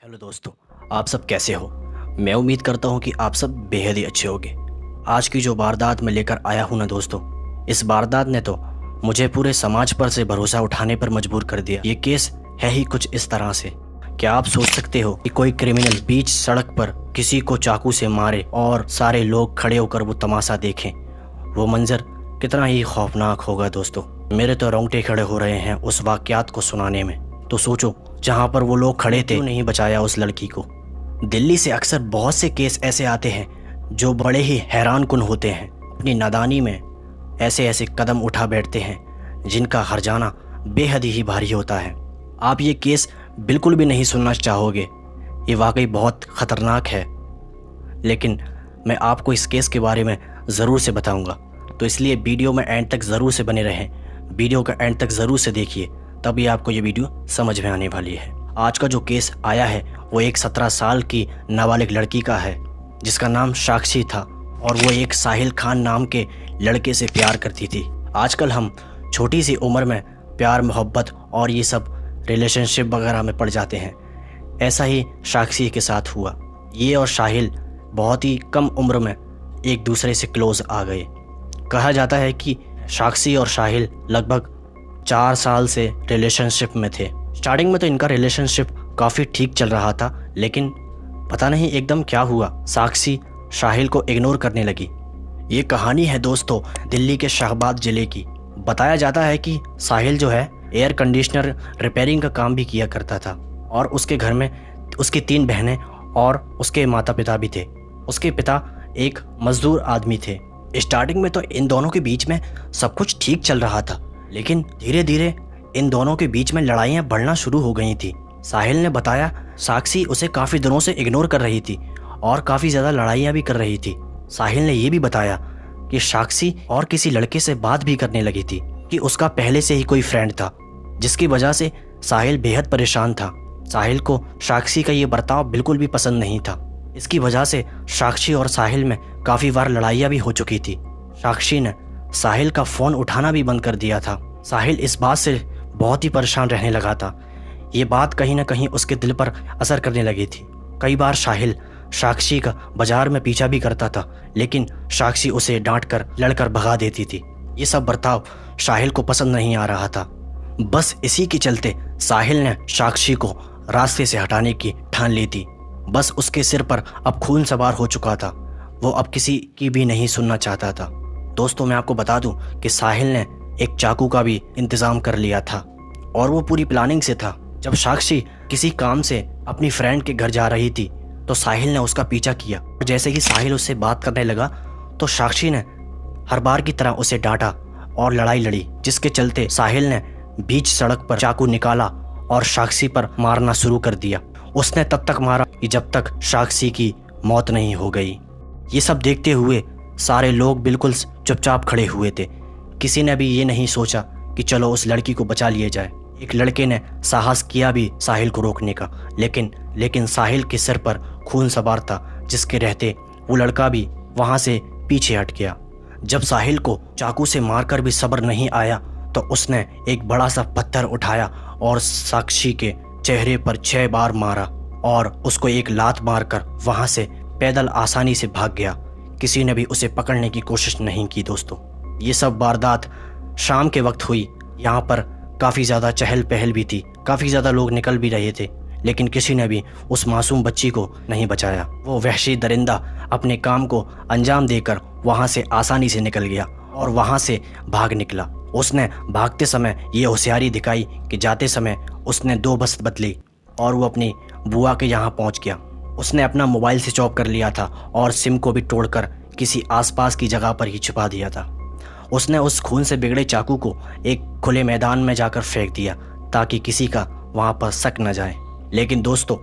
Hello दोस्तों, आप सब कैसे हो। मैं उम्मीद करता हूँ कि आप सब बेहद ही अच्छे होंगे। आज की जो वारदात मैं लेकर आया हूँ ना दोस्तों, इस वारदात ने तो मुझे पूरे समाज पर से भरोसा उठाने पर मजबूर कर दिया। ये केस है ही कुछ इस तरह से। क्या आप सोच सकते हो कि कोई क्रिमिनल बीच सड़क पर किसी को चाकू से मारे और सारे लोग खड़े होकर वो तमाशा देखें? वो मंजर कितना ही खौफनाक होगा दोस्तों। मेरे तो रोंगटे खड़े हो रहे हैं उस वाकयात को सुनाने में। तो सोचो, जहाँ पर वो लोग खड़े थे, क्यों नहीं बचाया उस लड़की को। दिल्ली से अक्सर बहुत से केस ऐसे आते हैं जो बड़े ही हैरान कुन होते हैं। अपनी नादानी में ऐसे ऐसे कदम उठा बैठते हैं जिनका हर्जाना बेहद ही भारी होता है। आप ये केस बिल्कुल भी नहीं सुनना चाहोगे, ये वाकई बहुत ख़तरनाक है, लेकिन मैं आपको इस केस के बारे में ज़रूर से बताऊंगा। तो इसलिए वीडियो में एंड तक ज़रूर से बने रहें, वीडियो का एंड तक ज़रूर से देखिए, तभी आपको ये वीडियो समझ में आने वाली है। आज का जो केस आया है वो एक 17 साल की नाबालिग लड़की का है जिसका नाम साक्षी था, और वो एक साहिल खान नाम के लड़के से प्यार करती थी। आजकल हम छोटी सी उम्र में प्यार मोहब्बत और ये सब रिलेशनशिप वगैरह में पड़ जाते हैं। ऐसा ही साक्षी के साथ हुआ। ये और साहिल बहुत ही कम उम्र में एक दूसरे से क्लोज आ गए। कहा जाता है कि साक्षी और साहिल लगभग 4 साल से रिलेशनशिप में थे। स्टार्टिंग में तो इनका रिलेशनशिप काफ़ी ठीक चल रहा था, लेकिन पता नहीं एकदम क्या हुआ, साक्षी साहिल को इग्नोर करने लगी। ये कहानी है दोस्तों दिल्ली के शाहबाद ज़िले की। बताया जाता है कि साहिल जो है एयर कंडीशनर रिपेयरिंग का काम भी किया करता था, और उसके घर में उसकी 3 बहनें और उसके माता पिता भी थे। उसके पिता एक मजदूर आदमी थे। स्टार्टिंग में तो इन दोनों के बीच में सब कुछ ठीक चल रहा था, लेकिन धीरे धीरे इन दोनों के बीच में लड़ाइयाँ बढ़ना शुरू हो गई थी। साहिल ने बताया साक्षी उसे काफ़ी दिनों से इग्नोर कर रही थी और काफ़ी ज़्यादा लड़ाइयाँ भी कर रही थी। साहिल ने यह भी बताया कि साक्षी और किसी लड़के से बात भी करने लगी थी, कि उसका पहले से ही कोई फ्रेंड था, जिसकी वजह से साहिल बेहद परेशान था। साहिल को साक्षी का ये बर्ताव बिल्कुल भी पसंद नहीं था। इसकी वजह से साक्षी और साहिल में काफ़ी बार लड़ाइयाँ भी हो चुकी थी। साक्षी ने साहिल का फ़ोन उठाना भी बंद कर दिया था। साहिल इस बात से बहुत ही परेशान रहने लगा था। ये बात कहीं ना कहीं उसके दिल पर असर करने लगी थी। कई बार साहिल साक्षी का बाजार में पीछा भी करता था, लेकिन साक्षी उसे डांट कर लड़कर भगा देती थी। ये सब बर्ताव साहिल को पसंद नहीं आ रहा था। बस इसी के चलते साहिल ने साक्षी को रास्ते से हटाने की ठान ली थी। बस उसके सिर पर अब खून सवार हो चुका था। वो अब किसी की भी नहीं सुनना चाहता था। दोस्तों, मैं आपको बता दूं कि साहिल ने एक चाकू का भी इंतज़ाम कर लिया था, और वो पूरी प्लानिंग से था। जब साक्षी किसी काम से अपनी फ्रेंड के घर जा रही थी तो साहिल ने उसका पीछा किया। जैसे ही साहिल उससे बात करने लगा तो साक्षी ने हर बार की तरह उसे डांटा और लड़ाई लड़ी, जिसके चलते साहिल ने बीच सड़क पर चाकू निकाला और साक्षी पर मारना शुरू कर दिया। उसने तब तक मारा कि जब तक साक्षी की मौत नहीं हो गई। ये सब देखते हुए सारे लोग बिल्कुल चुपचाप खड़े हुए थे। किसी ने भी ये नहीं सोचा कि चलो उस लड़की को बचा लिया जाए। एक लड़के ने साहस किया भी साहिल को रोकने का, लेकिन साहिल के सिर पर खून सवार था, जिसके रहते वो लड़का भी वहाँ से पीछे हट गया। जब साहिल को चाकू से मारकर भी सब्र नहीं आया तो उसने एक बड़ा सा पत्थर उठाया और साक्षी के चेहरे पर 6 बार मारा, और उसको एक लात मारकर वहाँ से पैदल आसानी से भाग गया। किसी ने भी उसे पकड़ने की कोशिश नहीं की। दोस्तों, ये सब वारदात शाम के वक्त हुई। यहाँ पर काफ़ी ज़्यादा चहल पहल भी थी, काफ़ी ज़्यादा लोग निकल भी रहे थे, लेकिन किसी ने भी उस मासूम बच्ची को नहीं बचाया। वो वहशी दरिंदा अपने काम को अंजाम देकर वहाँ से आसानी से निकल गया और वहाँ से भाग निकला। उसने भागते समय ये होशियारी दिखाई कि जाते समय उसने 2 बस बदली और वो अपनी बुआ के यहाँ पहुँच गया। उसने अपना मोबाइल स्विच ऑफ कर लिया था और सिम को भी तोड़कर किसी आसपास की जगह पर ही छुपा दिया था। उसने उस खून से बिगड़े चाकू को एक खुले मैदान में जाकर फेंक दिया ताकि किसी का वहाँ पर शक न जाए। लेकिन दोस्तों,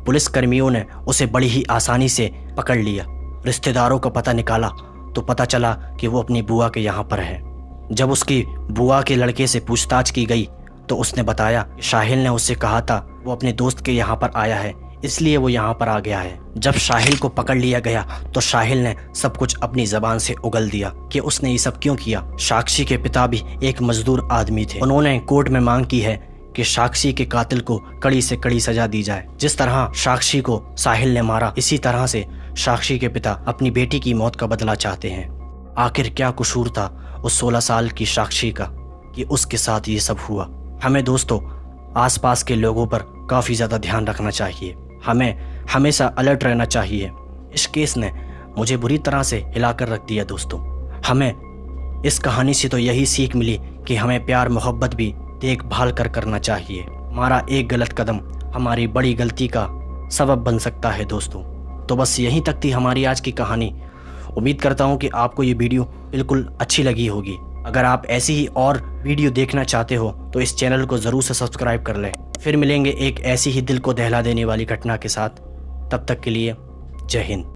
पुलिस कर्मियों ने उसे बड़ी ही आसानी से पकड़ लिया। रिश्तेदारों का पता निकाला तो पता चला कि वो अपनी बुआ के यहाँ पर है। जब उसकी बुआ के लड़के से पूछताछ की गई तो उसने बताया साहिल ने उससे कहा था वो अपने दोस्त के यहाँ पर आया है, इसलिए वो यहाँ पर आ गया है। जब साहिल को पकड़ लिया गया तो साहिल ने सब कुछ अपनी ज़बान से उगल दिया कि उसने ये सब क्यों किया। साक्षी के पिता भी एक मजदूर आदमी थे। उन्होंने कोर्ट में मांग की है कि साक्षी के कातिल को कड़ी से कड़ी सजा दी जाए। जिस तरह साक्षी को साहिल ने मारा, इसी तरह से साक्षी के पिता अपनी बेटी की मौत का बदला चाहते हैं। आखिर क्या कसूर था उस 16 साल की साक्षी का कि उसके साथ ये सब हुआ। हमें दोस्तों आसपास के लोगों पर काफ़ी ज़्यादा ध्यान रखना चाहिए। हमें हमेशा अलर्ट रहना चाहिए। इस केस ने मुझे बुरी तरह से हिलाकर रख दिया दोस्तों। हमें इस कहानी से तो यही सीख मिली कि हमें प्यार मोहब्बत भी देखभाल कर करना चाहिए। हमारा एक गलत कदम हमारी बड़ी गलती का सबब बन सकता है दोस्तों। तो बस यहीं तक थी हमारी आज की कहानी। उम्मीद करता हूँ कि आपको ये वीडियो बिल्कुल अच्छी लगी होगी। अगर आप ऐसी ही और वीडियो देखना चाहते हो तो इस चैनल को ज़रूर से सब्सक्राइब कर लें। फिर मिलेंगे एक ऐसी ही दिल को दहला देने वाली घटना के साथ। तब तक के लिए जय हिंद।